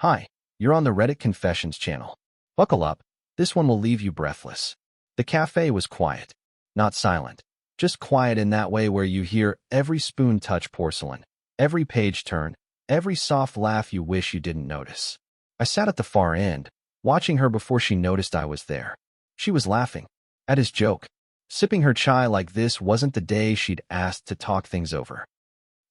Hi, you're on the Reddit Confessions channel. Buckle up, this one will leave you breathless. The cafe was quiet, not silent, just quiet in that way where you hear every spoon touch porcelain, every page turn, every soft laugh you wish you didn't notice. I sat at the far end, watching her before she noticed I was there. She was laughing at his joke. Sipping her chai like this wasn't the day she'd asked to talk things over.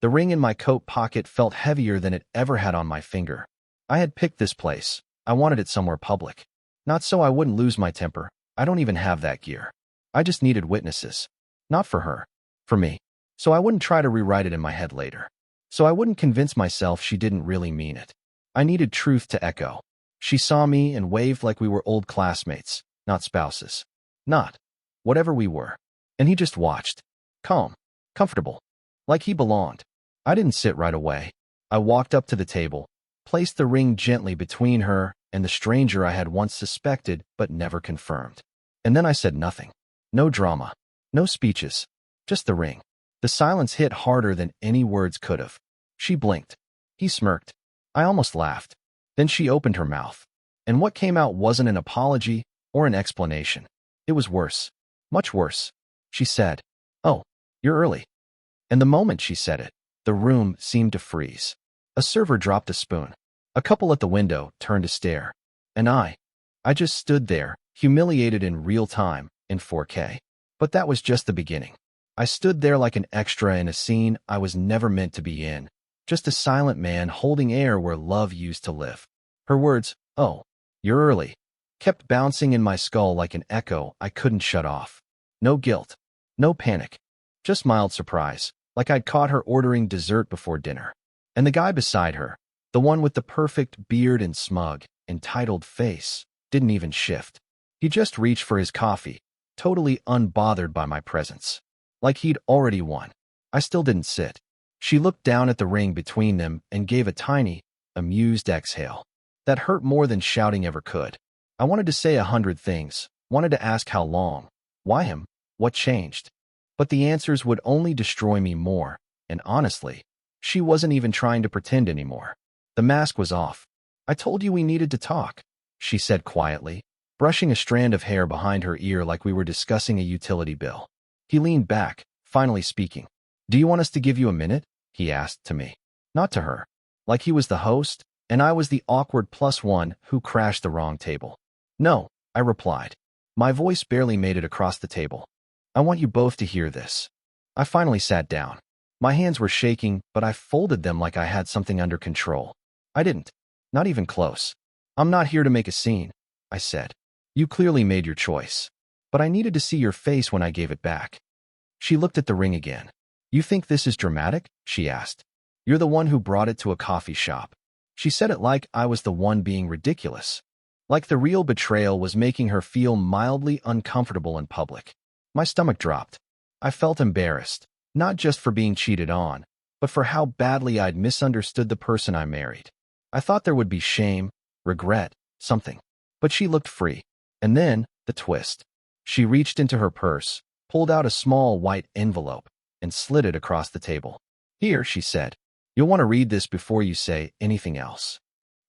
The ring in my coat pocket felt heavier than it ever had on my finger. I had picked this place. I wanted it somewhere public. Not so I wouldn't lose my temper. I don't even have that gear. I just needed witnesses. Not for her. For me. So I wouldn't try to rewrite it in my head later. So I wouldn't convince myself she didn't really mean it. I needed truth to echo. She saw me and waved like we were old classmates, not spouses. Not whatever we were. And he just watched. Calm. Comfortable. Like he belonged. I didn't sit right away. I walked up to the table, placed the ring gently between her and the stranger I had once suspected but never confirmed. And then I said nothing. No drama. No speeches. Just the ring. The silence hit harder than any words could have. She blinked. He smirked. I almost laughed. Then she opened her mouth. And what came out wasn't an apology or an explanation. It was worse. Much worse. She said, "Oh, you're early." And the moment she said it, the room seemed to freeze. A server dropped a spoon. A couple at the window turned to stare. And I just stood there, humiliated in real time, in 4K. But that was just the beginning. I stood there like an extra in a scene I was never meant to be in. Just a silent man holding air where love used to live. Her words, "Oh, you're early," kept bouncing in my skull like an echo I couldn't shut off. No guilt. No panic. Just mild surprise, like I'd caught her ordering dessert before dinner. And the guy beside her, the one with the perfect beard and smug, entitled face, didn't even shift. He just reached for his coffee, totally unbothered by my presence. Like he'd already won. I still didn't sit. She looked down at the ring between them and gave a tiny, amused exhale. That hurt more than shouting ever could. I wanted to say 100 things, wanted to ask how long, why him, what changed. But the answers would only destroy me more, and honestly, she wasn't even trying to pretend anymore. The mask was off. "I told you we needed to talk," she said quietly, brushing a strand of hair behind her ear like we were discussing a utility bill. He leaned back, finally speaking. "Do you want us to give you a minute?" he asked to me. Not to her. Like he was the host, and I was the awkward +1 who crashed the wrong table. "No," I replied. My voice barely made it across the table. "I want you both to hear this." I finally sat down. My hands were shaking, but I folded them like I had something under control. I didn't. Not even close. "I'm not here to make a scene," I said. "You clearly made your choice. But I needed to see your face when I gave it back." She looked at the ring again. "You think this is dramatic?" she asked. "You're the one who brought it to a coffee shop." She said it like I was the one being ridiculous. Like the real betrayal was making her feel mildly uncomfortable in public. My stomach dropped. I felt embarrassed, not just for being cheated on, but for how badly I'd misunderstood the person I married. I thought there would be shame, regret, something. But she looked free. And then, the twist. She reached into her purse, pulled out a small white envelope, and slid it across the table. "Here," she said. "You'll want to read this before you say anything else."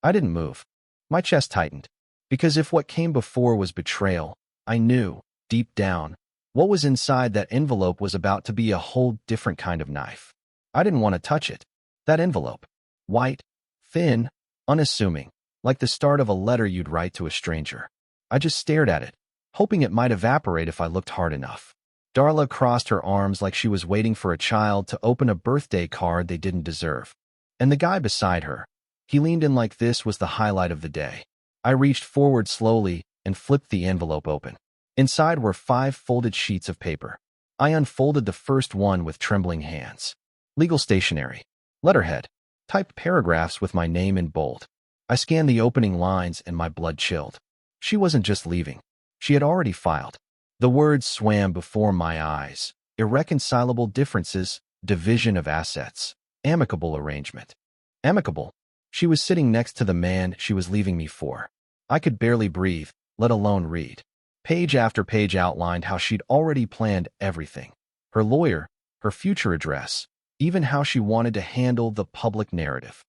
I didn't move. My chest tightened. Because if what came before was betrayal, I knew, deep down, what was inside that envelope was about to be a whole different kind of knife. I didn't want to touch it. That envelope. White, thin, unassuming, like the start of a letter you'd write to a stranger. I just stared at it, hoping it might evaporate if I looked hard enough. Darla crossed her arms like she was waiting for a child to open a birthday card they didn't deserve. And the guy beside her, he leaned in like this was the highlight of the day. I reached forward slowly and flipped the envelope open. Inside were 5 folded sheets of paper. I unfolded the first one with trembling hands. Legal stationery. Letterhead. Typed paragraphs with my name in bold. I scanned the opening lines and my blood chilled. She wasn't just leaving. She had already filed. The words swam before my eyes. Irreconcilable differences, division of assets, amicable arrangement. Amicable. She was sitting next to the man she was leaving me for. I could barely breathe, let alone read. Page after page outlined how she'd already planned everything. Her lawyer, her future address, even how she wanted to handle the public narrative.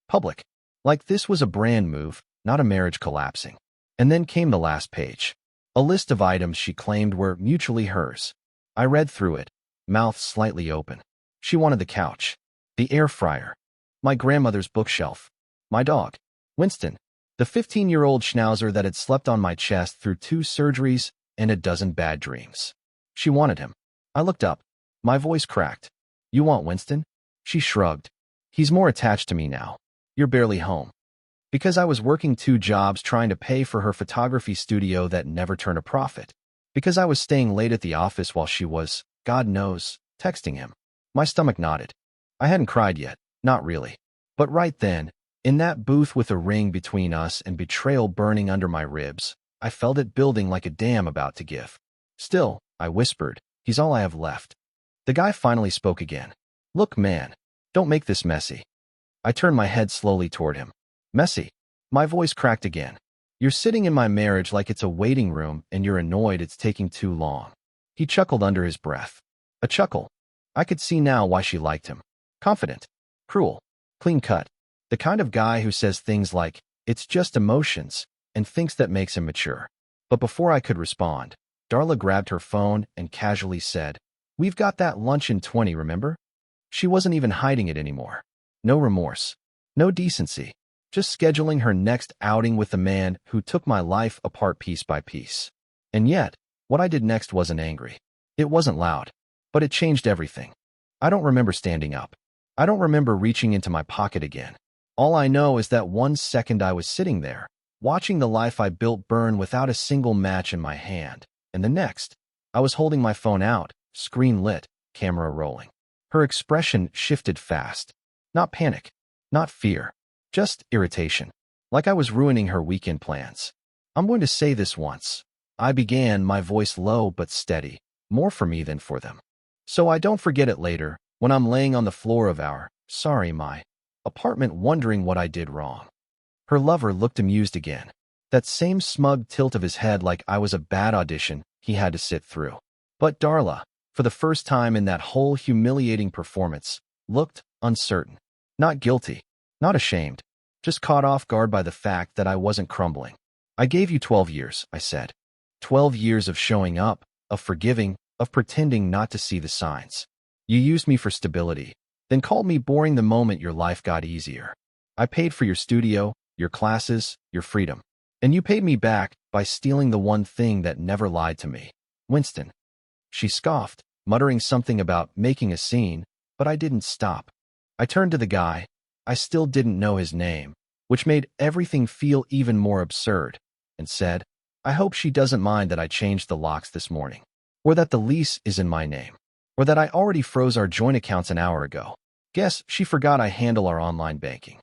Public. Like this was a brand move, not a marriage collapsing. And then came the last page. A list of items she claimed were mutually hers. I read through it, mouth slightly open. She wanted the couch, the air fryer, my grandmother's bookshelf, my dog, Winston, the 15-year-old schnauzer that had slept on my chest through 2 surgeries and a dozen bad dreams. She wanted him. I looked up. My voice cracked. You want Winston? She shrugged. He's more attached to me now. You're barely home. Because I was working 2 jobs trying to pay for her photography studio that never turned a profit. Because I was staying late at the office while she was, God knows, texting him. My stomach nodded. I hadn't cried yet, not really. But right then, in that booth with a ring between us and betrayal burning under my ribs, I felt it building like a dam about to give. Still, I whispered, he's all I have left. The guy finally spoke again. Look, man, don't make this messy. I turned my head slowly toward him. Messy. My voice cracked again. You're sitting in my marriage like it's a waiting room and you're annoyed it's taking too long. He chuckled under his breath. A chuckle. I could see now why she liked him. Confident. Cruel. Clean cut. The kind of guy who says things like, it's just emotions, and thinks that makes him mature. But before I could respond, Darla grabbed her phone and casually said, We've got that lunch in 20, remember? She wasn't even hiding it anymore. No remorse. No decency. Just scheduling her next outing with the man who took my life apart piece by piece. And yet, what I did next wasn't angry. It wasn't loud. But it changed everything. I don't remember standing up. I don't remember reaching into my pocket again. All I know is that 1 second I was sitting there, watching the life I built burn without a single match in my hand, and the next, I was holding my phone out, screen lit, camera rolling. Her expression shifted fast. Not panic, not fear, just irritation. Like I was ruining her weekend plans. I'm going to say this once. I began, my voice low but steady, more for me than for them. So I don't forget it later, when I'm laying on the floor of our, my apartment wondering what I did wrong. Her lover looked amused again. That same smug tilt of his head like I was a bad audition he had to sit through. But Darla, for the first time in that whole humiliating performance, looked uncertain. Not guilty, not ashamed, just caught off guard by the fact that I wasn't crumbling. I gave you 12 years, I said. 12 years of showing up, of forgiving, of pretending not to see the signs. You used me for stability, then called me boring the moment your life got easier. I paid for your studio, your classes, your freedom. And you paid me back by stealing the one thing that never lied to me. Winston. She scoffed, muttering something about making a scene, but I didn't stop. I turned to the guy. I still didn't know his name, which made everything feel even more absurd, and said, I hope she doesn't mind that I changed the locks this morning, or that the lease is in my name, or that I already froze our joint accounts an hour ago. Guess she forgot I handle our online banking.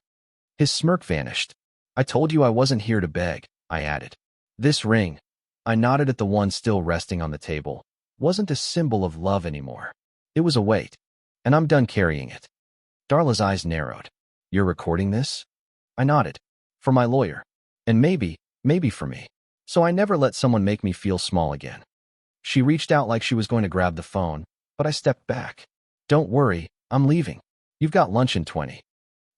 His smirk vanished. I told you I wasn't here to beg, I added. This ring, I nodded at the one still resting on the table, wasn't a symbol of love anymore. It was a weight, and I'm done carrying it. Darla's eyes narrowed. You're recording this? I nodded. For my lawyer. And maybe for me. So I never let someone make me feel small again. She reached out like she was going to grab the phone, but I stepped back. Don't worry, I'm leaving. You've got lunch in 20.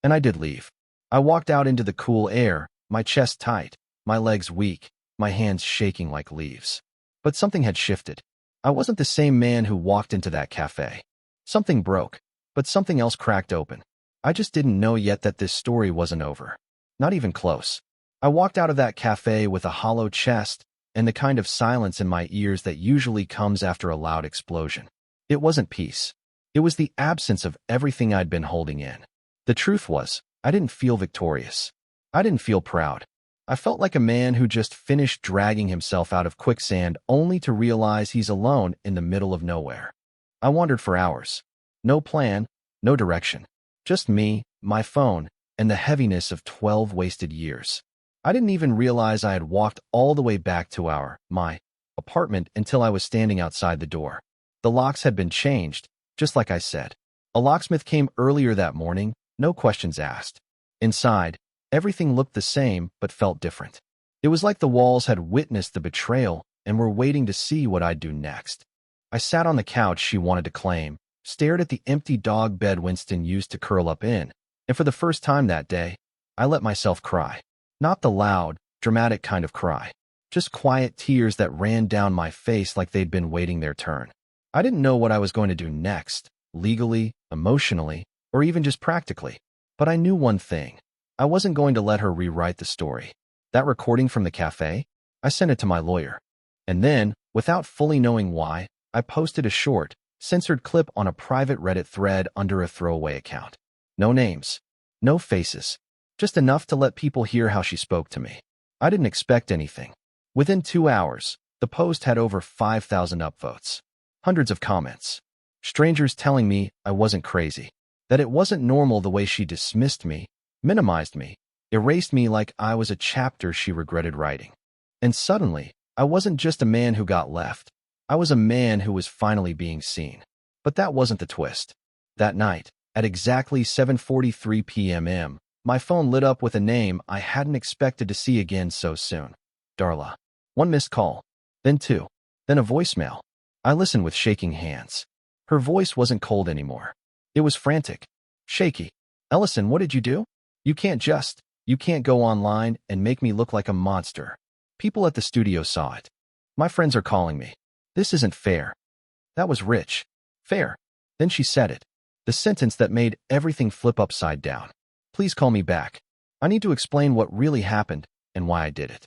And I did leave. I walked out into the cool air, my chest tight, my legs weak, my hands shaking like leaves. But something had shifted. I wasn't the same man who walked into that cafe. Something broke, but something else cracked open. I just didn't know yet that this story wasn't over. Not even close. I walked out of that cafe with a hollow chest and the kind of silence in my ears that usually comes after a loud explosion. It wasn't peace. It was the absence of everything I'd been holding in. The truth was, I didn't feel victorious. I didn't feel proud. I felt like a man who just finished dragging himself out of quicksand only to realize he's alone in the middle of nowhere. I wandered for hours. No plan, no direction. Just me, my phone, and the heaviness of 12 wasted years. I didn't even realize I had walked all the way back to my apartment until I was standing outside the door. The locks had been changed, just like I said. A locksmith came earlier that morning, no questions asked. Inside, everything looked the same but felt different. It was like the walls had witnessed the betrayal and were waiting to see what I'd do next. I sat on the couch she wanted to claim, stared at the empty dog bed Winston used to curl up in, and for the first time that day, I let myself cry. Not the loud, dramatic kind of cry. Just quiet tears that ran down my face like they'd been waiting their turn. I didn't know what I was going to do next, legally, emotionally, or even just practically. But I knew one thing. I wasn't going to let her rewrite the story. That recording from the cafe? I sent it to my lawyer. And then, without fully knowing why, I posted a short, censored clip on a private Reddit thread under a throwaway account. No names. No faces. Just enough to let people hear how she spoke to me. I didn't expect anything. Within 2 hours, the post had over 5,000 upvotes. Hundreds of comments. Strangers telling me I wasn't crazy. That it wasn't normal the way she dismissed me, minimized me, erased me like I was a chapter she regretted writing. And suddenly, I wasn't just a man who got left. I was a man who was finally being seen. But that wasn't the twist. That night, at exactly 7:43 p.m., my phone lit up with a name I hadn't expected to see again so soon. Darla. One missed call. Then two. Then a voicemail. I listened with shaking hands. Her voice wasn't cold anymore. It was frantic. Shaky. Ellison, what did you do? You can't go online and make me look like a monster. People at the studio saw it. My friends are calling me. This isn't fair. That was rich. Fair. Then she said it. The sentence that made everything flip upside down. Please call me back. I need to explain what really happened and why I did it.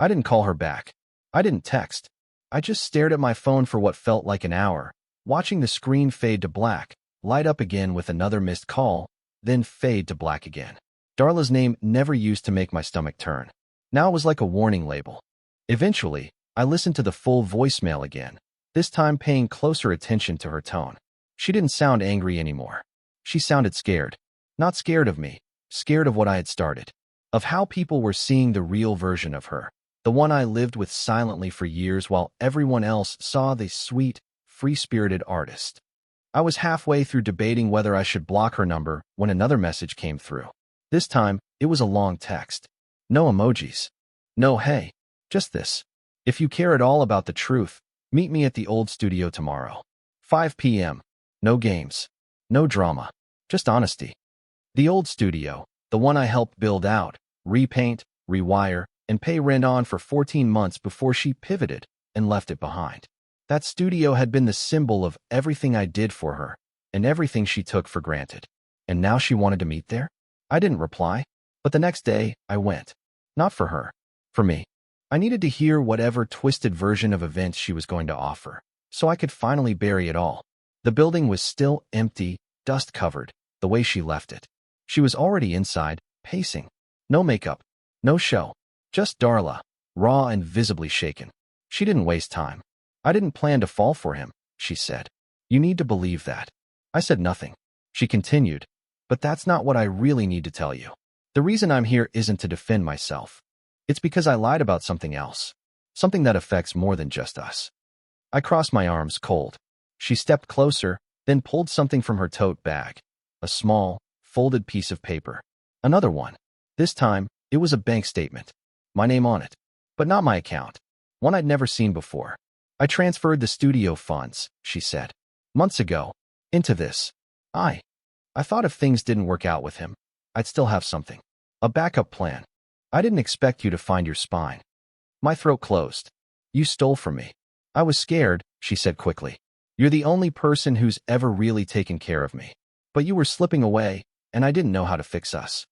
I didn't call her back. I didn't text. I just stared at my phone for what felt like an hour, watching the screen fade to black, light up again with another missed call, then fade to black again. Darla's name never used to make my stomach turn. Now it was like a warning label. Eventually, I listened to the full voicemail again, this time paying closer attention to her tone. She didn't sound angry anymore. She sounded scared. Not scared of me, scared of what I had started. Of how people were seeing the real version of her. The one I lived with silently for years while everyone else saw the sweet, free-spirited artist. I was halfway through debating whether I should block her number when another message came through. This time, it was a long text. No emojis. No hey. Just this. If you care at all about the truth, meet me at the old studio tomorrow. 5 p.m. No games. No drama. Just honesty. The old studio, the one I helped build out, repaint, rewire, and pay rent on for 14 months before she pivoted and left it behind. That studio had been the symbol of everything I did for her and everything she took for granted. And now she wanted to meet there? I didn't reply, but the next day I went. Not for her. For me. I needed to hear whatever twisted version of events she was going to offer, so I could finally bury it all. The building was still empty, dust-covered, the way she left it. She was already inside, pacing. No makeup. No show. Just Darla, raw and visibly shaken. She didn't waste time. I didn't plan to fall for him, she said. You need to believe that. I said nothing. She continued, but that's not what I really need to tell you. The reason I'm here isn't to defend myself. It's because I lied about something else. Something that affects more than just us. I crossed my arms cold. She stepped closer, then pulled something from her tote bag. A small, folded piece of paper. Another one. This time, it was a bank statement. My name on it. But not my account. One I'd never seen before. I transferred the studio funds, she said. Months ago. Into this. I thought if things didn't work out with him, I'd still have something. A backup plan. I didn't expect you to find your spine. My throat closed. You stole from me. I was scared, she said quickly. You're the only person who's ever really taken care of me. But you were slipping away, and I didn't know how to fix us.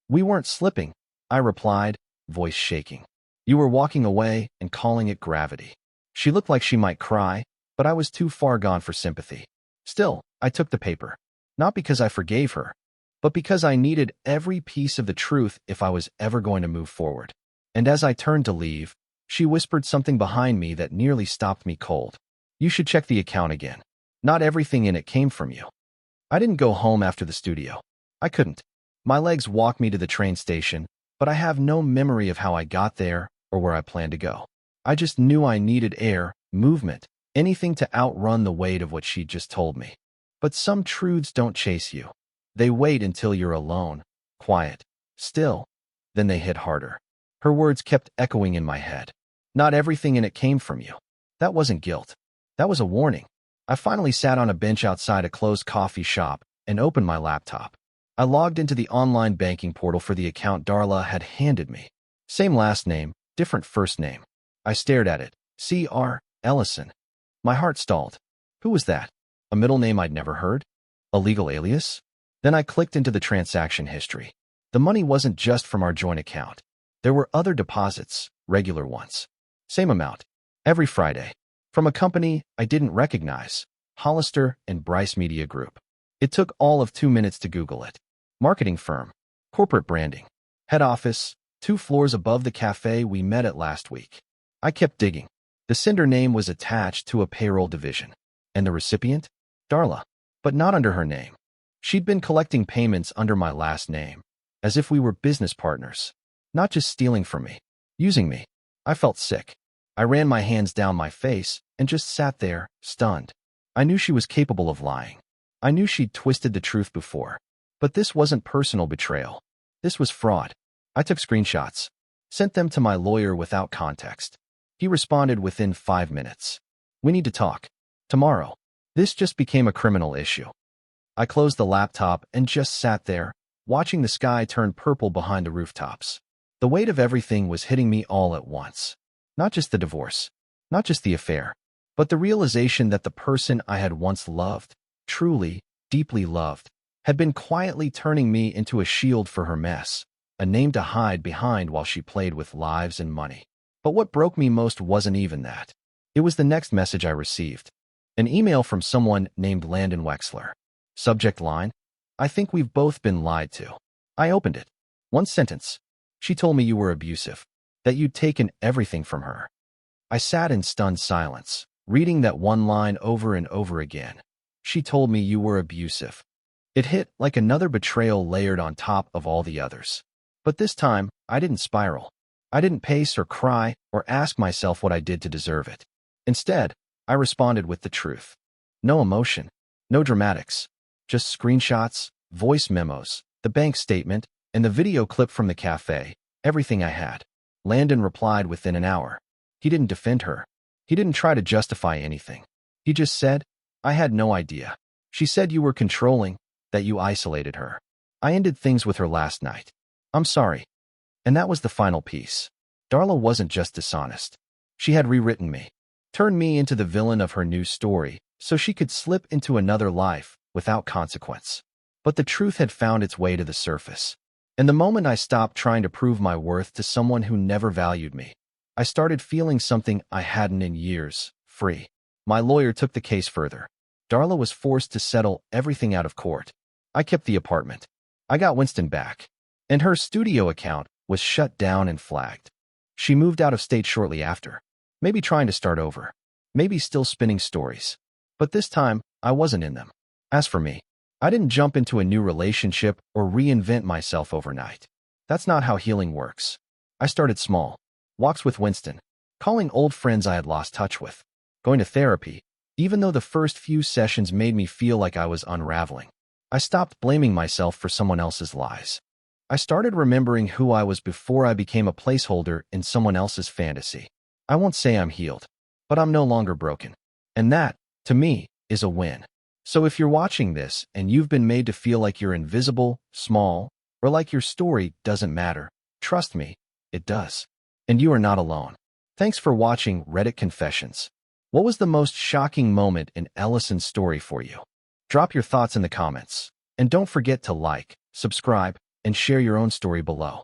We weren't slipping, I replied, voice shaking. You were walking away and calling it gravity. She looked like she might cry, but I was too far gone for sympathy. Still, I took the paper. Not because I forgave her, but because I needed every piece of the truth if I was ever going to move forward. And as I turned to leave, she whispered something behind me that nearly stopped me cold. You should check the account again. Not everything in it came from you. I didn't go home after the studio. I couldn't. My legs walked me to the train station, but I have no memory of how I got there or where I planned to go. I just knew I needed air, movement, anything to outrun the weight of what she'd just told me. But some truths don't chase you. They wait until you're alone, quiet, still. Then they hit harder. Her words kept echoing in my head. Not everything in it came from you. That wasn't guilt. That was a warning. I finally sat on a bench outside a closed coffee shop and opened my laptop. I logged into the online banking portal for the account Darla had handed me. Same last name, different first name. I stared at it. C.R. Ellison. My heart stalled. Who was that? A middle name I'd never heard? A legal alias? Then I clicked into the transaction history. The money wasn't just from our joint account. There were other deposits, regular ones. Same amount. Every Friday. From a company I didn't recognize. Hollister and Bryce Media Group. It took all of 2 minutes to Google it. Marketing firm. Corporate branding. Head office, 2 floors above the cafe we met at last week. I kept digging. The sender name was attached to a payroll division. And the recipient? Darla. But not under her name. She'd been collecting payments under my last name. As if we were business partners. Not just stealing from me. Using me. I felt sick. I ran my hands down my face and just sat there, stunned. I knew she was capable of lying. I knew she'd twisted the truth before. But this wasn't personal betrayal. This was fraud. I took screenshots. Sent them to my lawyer without context. He responded within 5 minutes. We need to talk. Tomorrow. This just became a criminal issue. I closed the laptop and just sat there, watching the sky turn purple behind the rooftops. The weight of everything was hitting me all at once. Not just the divorce. Not just the affair. But the realization that the person I had once loved, truly, deeply loved, had been quietly turning me into a shield for her mess, a name to hide behind while she played with lives and money. But what broke me most wasn't even that. It was the next message I received. An email from someone named Landon Wexler. Subject line, I think we've both been lied to. I opened it. One sentence. She told me you were abusive, that you'd taken everything from her. I sat in stunned silence, reading that one line over and over again. She told me you were abusive. It hit like another betrayal layered on top of all the others. But this time, I didn't spiral. I didn't pace or cry or ask myself what I did to deserve it. Instead, I responded with the truth. No emotion, no dramatics, just screenshots, voice memos, the bank statement, and the video clip from the cafe, everything I had. Landon replied within an hour. He didn't defend her. He didn't try to justify anything. He just said, I had no idea. She said you were controlling, that you isolated her. I ended things with her last night. I'm sorry. And that was the final piece. Darla wasn't just dishonest. She had rewritten me, turned me into the villain of her new story, so she could slip into another life without consequence. But the truth had found its way to the surface. And the moment I stopped trying to prove my worth to someone who never valued me, I started feeling something I hadn't in years, free. My lawyer took the case further. Darla was forced to settle everything out of court. I kept the apartment. I got Winston back. And her studio account was shut down and flagged. She moved out of state shortly after. Maybe trying to start over. Maybe still spinning stories. But this time, I wasn't in them. As for me, I didn't jump into a new relationship or reinvent myself overnight. That's not how healing works. I started small. Walks with Winston. Calling old friends I had lost touch with. Going to therapy, even though the first few sessions made me feel like I was unraveling. I stopped blaming myself for someone else's lies. I started remembering who I was before I became a placeholder in someone else's fantasy. I won't say I'm healed, but I'm no longer broken. And that, to me, is a win. So if you're watching this and you've been made to feel like you're invisible, small, or like your story doesn't matter, trust me, it does. And you are not alone. Thanks for watching Reddit Confessions. What was the most shocking moment in Ellison's story for you? Drop your thoughts in the comments. And don't forget to like, subscribe, and share your own story below.